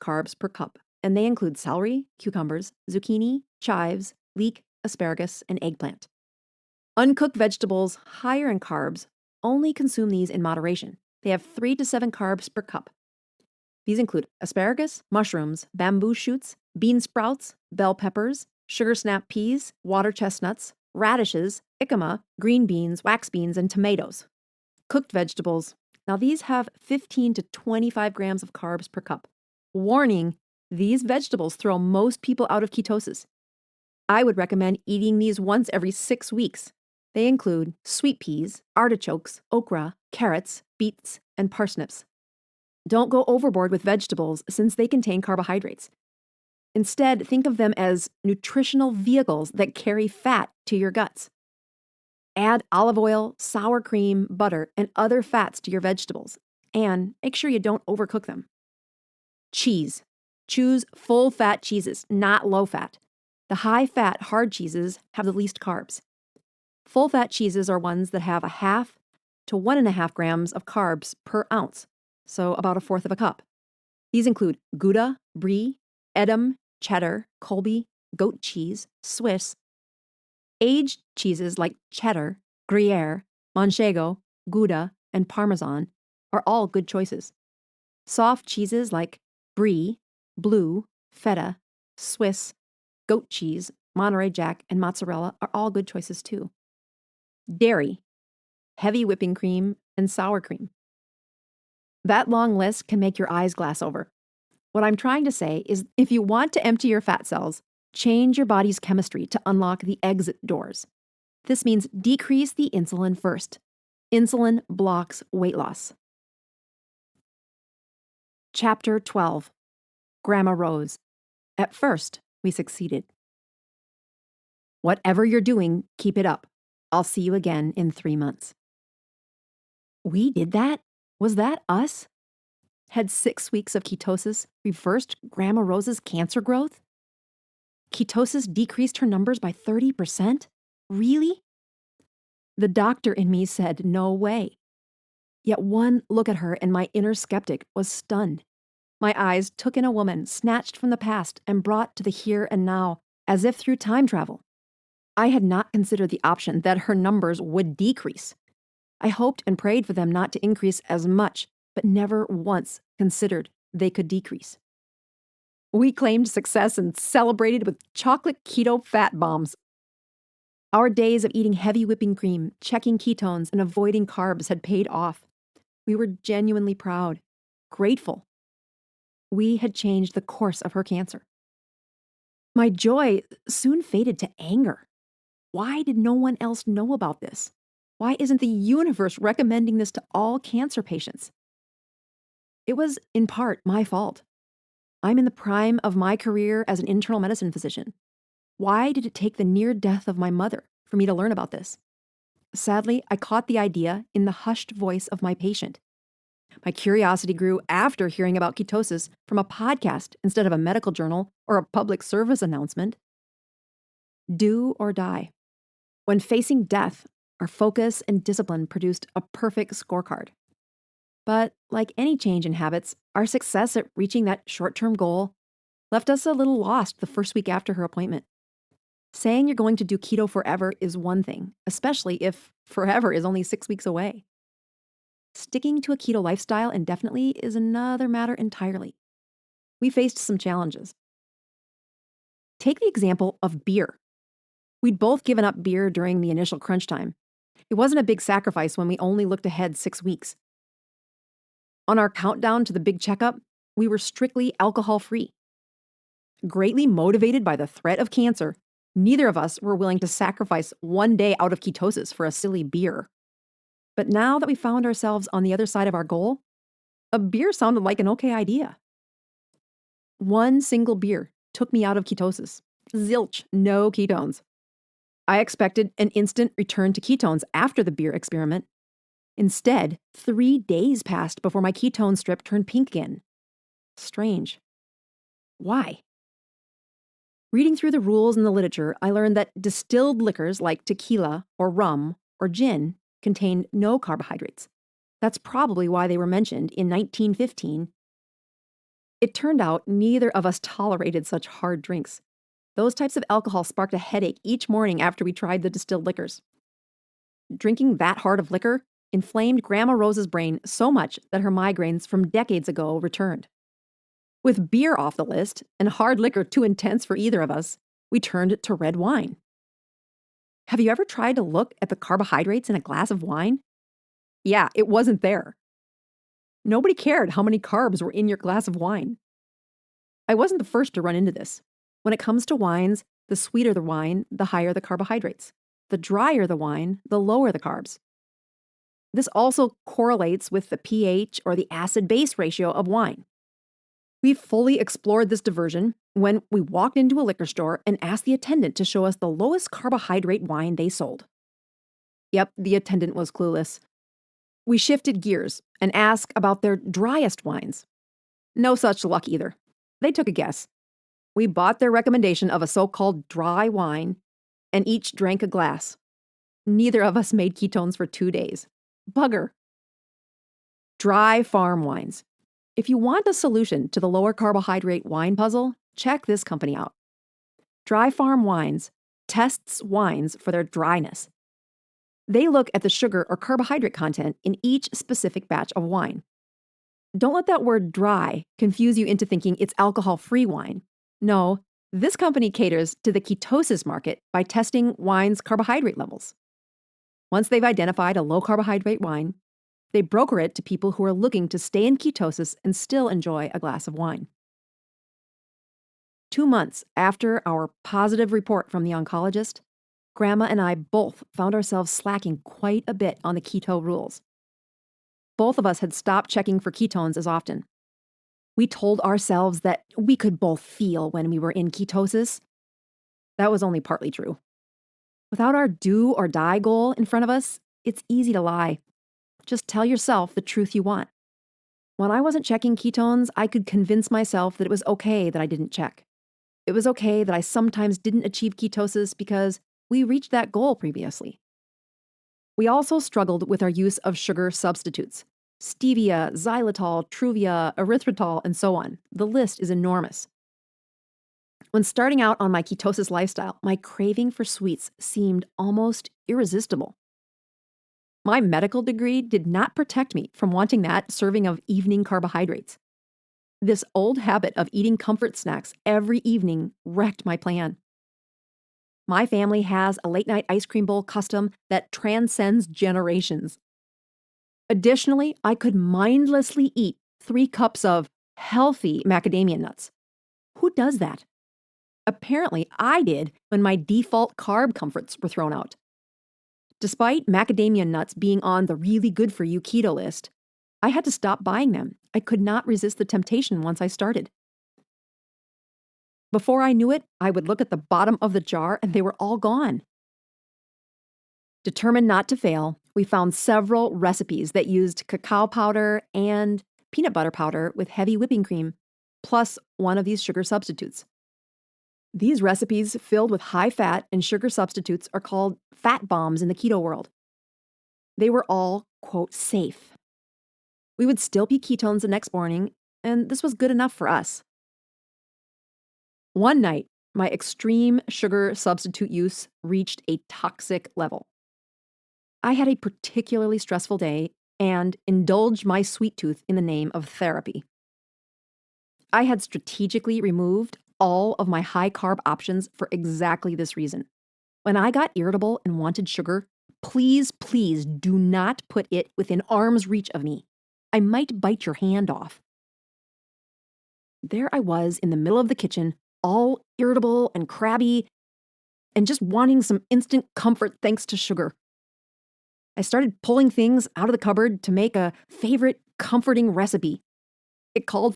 carbs per cup, and they include celery, cucumbers, zucchini, chives, leek, asparagus, and eggplant. Uncooked vegetables, higher in carbs, only consume these in moderation. They have 3 to 7 carbs per cup. These include asparagus, mushrooms, bamboo shoots, bean sprouts, bell peppers, sugar snap peas, water chestnuts, radishes, jicama, green beans, wax beans, and tomatoes. Cooked vegetables. Now, these have 15 to 25 grams of carbs per cup. Warning, these vegetables throw most people out of ketosis. I would recommend eating these once every 6 weeks. They include sweet peas, artichokes, okra, carrots, beets, and parsnips. Don't go overboard with vegetables since they contain carbohydrates. Instead, think of them as nutritional vehicles that carry fat to your guts. Add olive oil, sour cream, butter, and other fats to your vegetables, and make sure you don't overcook them. Cheese. Choose full-fat cheeses, not low-fat. The high-fat, hard cheeses have the least carbs. Full-fat cheeses are ones that have 1/2 to 1.5 grams of carbs per ounce, so about 1/4 of a cup. These include Gouda, Brie, Edam, cheddar, Colby, goat cheese, Swiss. Aged cheeses like cheddar, Gruyere, Manchego, Gouda, and Parmesan are all good choices. Soft cheeses like Brie, Blue, Feta, Swiss, goat cheese, Monterey Jack, and mozzarella are all good choices too. Dairy, heavy whipping cream, and sour cream. That long list can make your eyes glass over. What I'm trying to say is if you want to empty your fat cells, change your body's chemistry to unlock the exit doors. This means decrease the insulin first. Insulin blocks weight loss. Chapter 12. Grandma Rose. At first, we succeeded. Whatever you're doing, keep it up. I'll see you again in 3 months. We did that? Was that us? Had 6 weeks of ketosis reversed Grandma Rose's cancer growth? Ketosis decreased her numbers by 30%? Really? The doctor in me said no way. Yet one look at her and my inner skeptic was stunned. My eyes took in a woman snatched from the past and brought to the here and now, as if through time travel. I had not considered the option that her numbers would decrease. I hoped and prayed for them not to increase as much, but never once considered they could decrease. We claimed success and celebrated with chocolate keto fat bombs. Our days of eating heavy whipping cream, checking ketones, and avoiding carbs had paid off. We were genuinely proud, grateful. We had changed the course of her cancer. My joy soon faded to anger. Why did no one else know about this? Why isn't the universe recommending this to all cancer patients? It was, in part, my fault. I'm in the prime of my career as an internal medicine physician. Why did it take the near death of my mother for me to learn about this? Sadly, I caught the idea in the hushed voice of my patient. My curiosity grew after hearing about ketosis from a podcast instead of a medical journal or a public service announcement. Do or die. When facing death, our focus and discipline produced a perfect scorecard. But like any change in habits, our success at reaching that short-term goal left us a little lost the first week after her appointment. Saying you're going to do keto forever is one thing, especially if forever is only 6 weeks away. Sticking to a keto lifestyle indefinitely is another matter entirely. We faced some challenges. Take the example of beer. We'd both given up beer during the initial crunch time. It wasn't a big sacrifice when we only looked ahead 6 weeks. On our countdown to the big checkup, we were strictly alcohol-free. Greatly motivated by the threat of cancer, neither of us were willing to sacrifice one day out of ketosis for a silly beer. But now that we found ourselves on the other side of our goal, a beer sounded like an okay idea. One single beer took me out of ketosis. Zilch, no ketones. I expected an instant return to ketones after the beer experiment. Instead, 3 days passed before my ketone strip turned pink again. Strange. Why? Reading through the rules in the literature, I learned that distilled liquors like tequila or rum or gin contained no carbohydrates. That's probably why they were mentioned in 1915 It turned out neither of us tolerated such hard drinks. Those types of alcohol sparked a headache each morning after we tried the distilled liquors. Drinking that hard of liquor inflamed Grandma Rose's brain so much that her migraines from decades ago returned. With beer off the list and hard liquor too intense for either of us, we turned to red wine. Have you ever tried to look at the carbohydrates in a glass of wine? Yeah, it wasn't there. Nobody cared how many carbs were in your glass of wine. I wasn't the first to run into this. When it comes to wines, the sweeter the wine, the higher the carbohydrates. The drier the wine, the lower the carbs. This also correlates with the pH or the acid-base ratio of wine. We fully explored this diversion when we walked into a liquor store and asked the attendant to show us the lowest carbohydrate wine they sold. Yep, the attendant was clueless. We shifted gears and asked about their driest wines. No such luck either. They took a guess. We bought their recommendation of a so-called dry wine and each drank a glass. Neither of us made ketones for 2 days. Bugger. Dry farm wines. If you want a solution to the lower carbohydrate wine puzzle, check this company out. Dry Farm Wines tests wines for their dryness. They look at the sugar or carbohydrate content in each specific batch of wine. Don't let that word dry confuse you into thinking it's alcohol-free wine. No, this company caters to the ketosis market by testing wine's carbohydrate levels. Once they've identified a low-carbohydrate wine, they broker it to people who are looking to stay in ketosis and still enjoy a glass of wine. 2 months after our positive report from the oncologist, Grandma and I both found ourselves slacking quite a bit on the keto rules. Both of us had stopped checking for ketones as often. We told ourselves that we could both feel when we were in ketosis. That was only partly true. Without our do or die goal in front of us, it's easy to lie. Just tell yourself the truth you want. When I wasn't checking ketones, I could convince myself that it was okay that I didn't check. It was okay that I sometimes didn't achieve ketosis because we reached that goal previously. We also struggled with our use of sugar substitutes. Stevia, xylitol, Truvia, erythritol, and so on. The list is enormous. When starting out on my ketosis lifestyle, my craving for sweets seemed almost irresistible. My medical degree did not protect me from wanting that serving of evening carbohydrates. This old habit of eating comfort snacks every evening wrecked my plan. My family has a late-night ice cream bowl custom that transcends generations. Additionally, I could mindlessly eat 3 cups of healthy macadamia nuts. Who does that? Apparently, I did when my default carb comforts were thrown out. Despite macadamia nuts being on the really good for you keto list, I had to stop buying them. I could not resist the temptation once I started. Before I knew it, I would look at the bottom of the jar and they were all gone. Determined not to fail, we found several recipes that used cacao powder and peanut butter powder with heavy whipping cream, plus one of these sugar substitutes. These recipes filled with high fat and sugar substitutes are called fat bombs in the keto world. They were all, quote, safe. We would still be ketones the next morning, and this was good enough for us. One night, my extreme sugar substitute use reached a toxic level. I had a particularly stressful day and indulged my sweet tooth in the name of therapy. I had strategically removed all of my high-carb options for exactly this reason. When I got irritable and wanted sugar, please do not put it within arm's reach of me. I might bite your hand off. There I was in the middle of the kitchen, all irritable and crabby, and just wanting some instant comfort thanks to sugar. I started pulling things out of the cupboard to make a favorite comforting recipe. It called